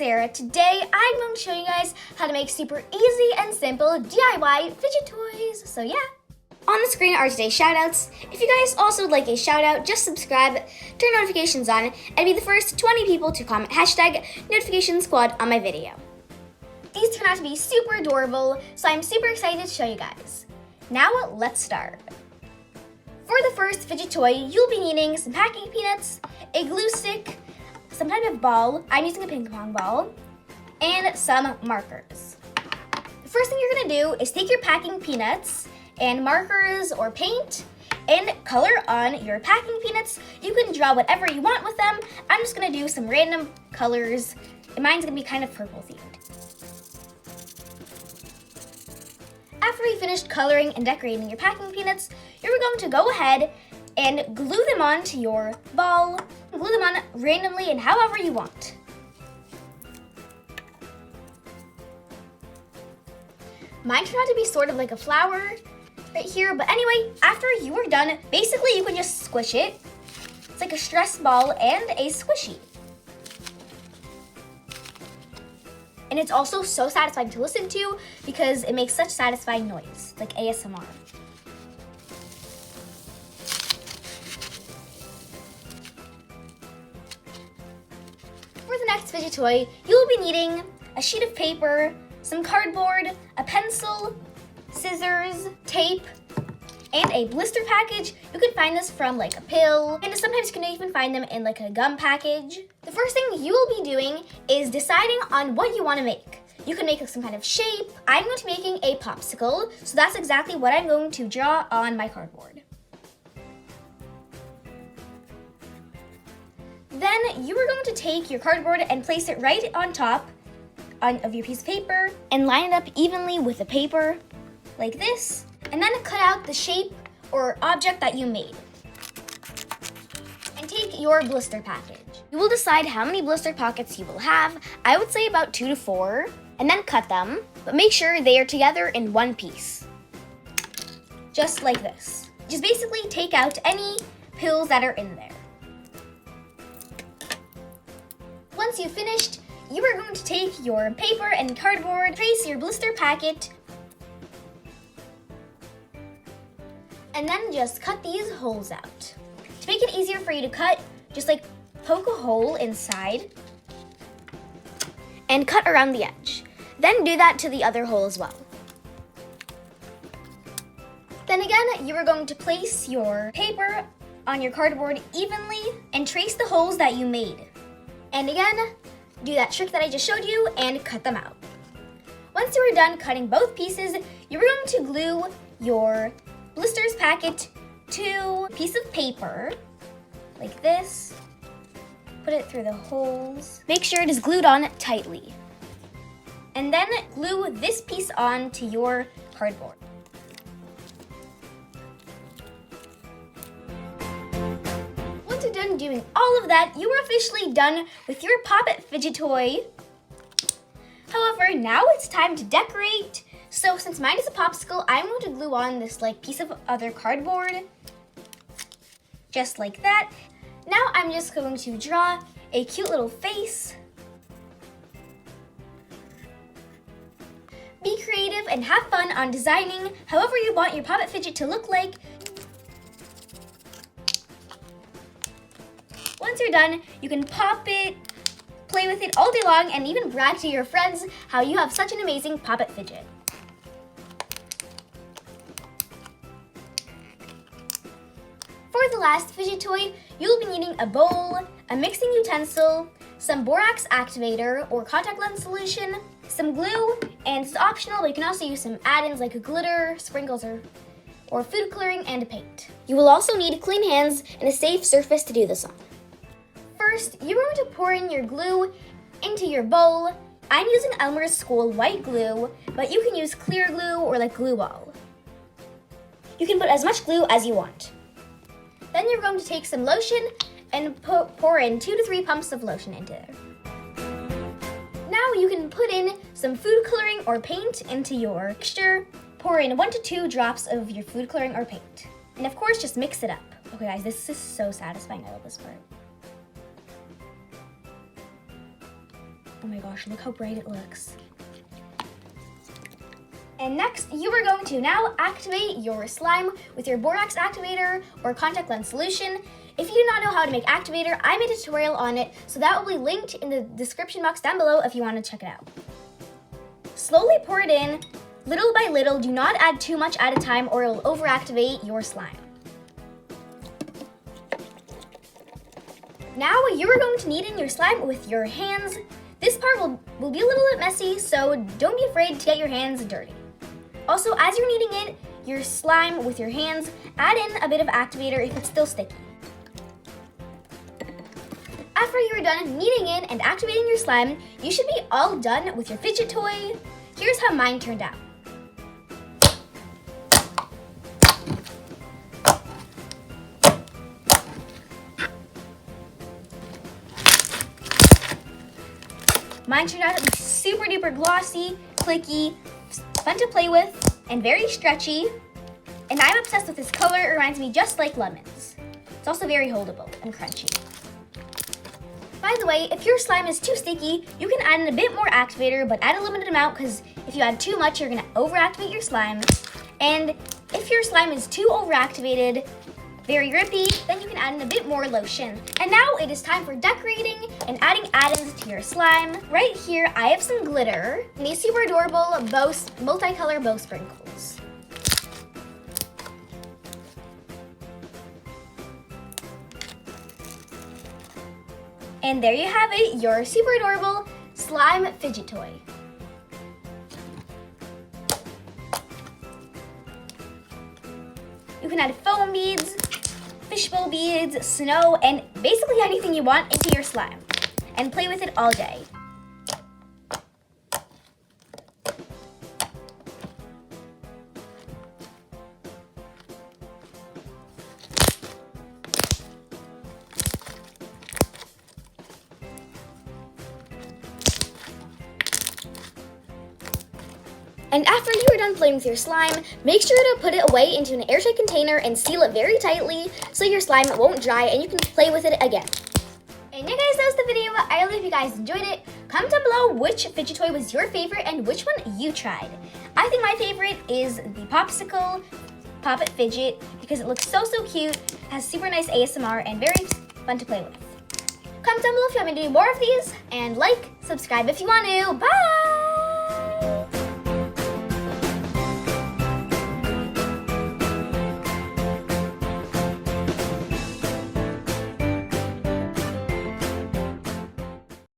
Sarah. Today I'm going to show you guys how to make super easy and simple DIY fidget toys. So yeah. On the screen are today's shoutouts. If you guys also would like a shoutout, just subscribe, turn notifications on, and be the first 20 people to comment hashtag notification squad on my video. These turn out to be super adorable, so I'm super excited to show you guys. Now let's start. For the first fidget toy, you'll be needing some packing peanuts, a glue stick, some type of ball, I'm using a ping pong ball, and some markers. The first thing you're gonna do is take your packing peanuts and markers or paint and color on your packing peanuts. You can draw whatever you want with them. I'm just gonna do some random colors, and mine's gonna be kind of purple themed. After you finished coloring and decorating your packing peanuts, you're going to go ahead and glue them onto your ball. Glue them on randomly and however you want. Mine turned out to be sort of like a flower right here, but anyway, after you are done, basically you can just squish it. It's like a stress ball and a squishy. And it's also so satisfying to listen to because it makes such satisfying noise, like ASMR. For the next fidget toy, you'll be needing a sheet of paper, some cardboard, a pencil, scissors, tape, and a blister package. You can find this from like a pill, and sometimes you can even find them in like a gum package. The first thing you will be doing is deciding on what you want to make. You can make some kind of shape. I'm going to be making a popsicle, so that's exactly what I'm going to draw on my cardboard. Then you are going to take your cardboard and place it right on top of your piece of paper and line it up evenly with the paper like this, and then cut out the shape or object that you made. And take your blister package. You will decide how many blister pockets you will have. I would say about 2 to 4, and then cut them, but make sure they are together in one piece. Just like this. Just basically take out any pills that are in there. Once you've finished, you are going to take your paper and cardboard, trace your blister packet, and then just cut these holes out. To make it easier for you to cut, just like poke a hole inside and cut around the edge. Then do that to the other hole as well. Then again, you are going to place your paper on your cardboard evenly and trace the holes that you made. And again, do that trick that I just showed you and cut them out. Once you are done cutting both pieces, you're going to glue your blisters packet to a piece of paper like this. Put it through the holes. Make sure it is glued on tightly. And then glue this piece on to your cardboard. Once you're done doing all of that, you are officially done with your Pop-It fidget toy. However, now it's time to decorate. So since mine is a popsicle, I'm going to glue on this like piece of other cardboard. Just like that. Now I'm just going to draw a cute little face. Be creative and have fun on designing however you want your Pop-It fidget to look like. Once you're done, you can pop it, play with it all day long, and even brag to your friends how you have such an amazing Pop-It fidget. For the last fidget toy, you'll be needing a bowl, a mixing utensil, some borax activator or contact lens solution, some glue, and it's optional, but you can also use some add-ins like a glitter, sprinkles, or food coloring, and a paint. You will also need clean hands and a safe surface to do this on. First, you're going to pour in your glue into your bowl. I'm using Elmer's School white glue, but you can use clear glue or like glue ball. You can put as much glue as you want. Then you're going to take some lotion and pour in 2 to 3 pumps of lotion into there. Now you can put in some food coloring or paint into your mixture. Pour in 1 to 2 drops of your food coloring or paint. And of course, just mix it up. Okay guys, this is so satisfying. I love this part. Oh my gosh, look how bright it looks. And next, you are going to now activate your slime with your borax activator or contact lens solution. If you do not know how to make activator, I made a tutorial on it, so that will be linked in the description box down below if you want to check it out. Slowly pour it in, little by little. Do not add too much at a time or it will overactivate your slime. Now you are going to knead in your slime with your hands. This part will be a little bit messy, so don't be afraid to get your hands dirty. Also, as you're kneading in your slime with your hands, add in a bit of activator if it's still sticky. After you are done kneading in and activating your slime, you should be all done with your fidget toy. Here's how mine turned out. Mine turned out to be super duper glossy, clicky, fun to play with, and very stretchy. And I'm obsessed with this color. It reminds me just like lemons. It's also very holdable and crunchy. By the way, if your slime is too sticky, you can add in a bit more activator, but add a limited amount because if you add too much, you're gonna overactivate your slime. And if your slime is too overactivated, very grippy, then you can add in a bit more lotion. And now it is time for decorating and adding add-ins to your slime. Right here, I have some glitter and these super adorable multicolor bow sprinkles. And there you have it, your super adorable slime fidget toy. You can add foam beads, fishbowl beads, snow, and basically anything you want into your slime. And play with it all day. And after you are done playing with your slime, make sure to put it away into an airtight container and seal it very tightly so your slime won't dry and you can play with it again. And yeah guys, that was the video. I hope you guys enjoyed it. Comment down below which fidget toy was your favorite and which one you tried. I think my favorite is the Popsicle Pop It Fidget because it looks so cute, has super nice ASMR, and very fun to play with. Comment down below if you want me to do more of these, and like, subscribe if you want to. Bye!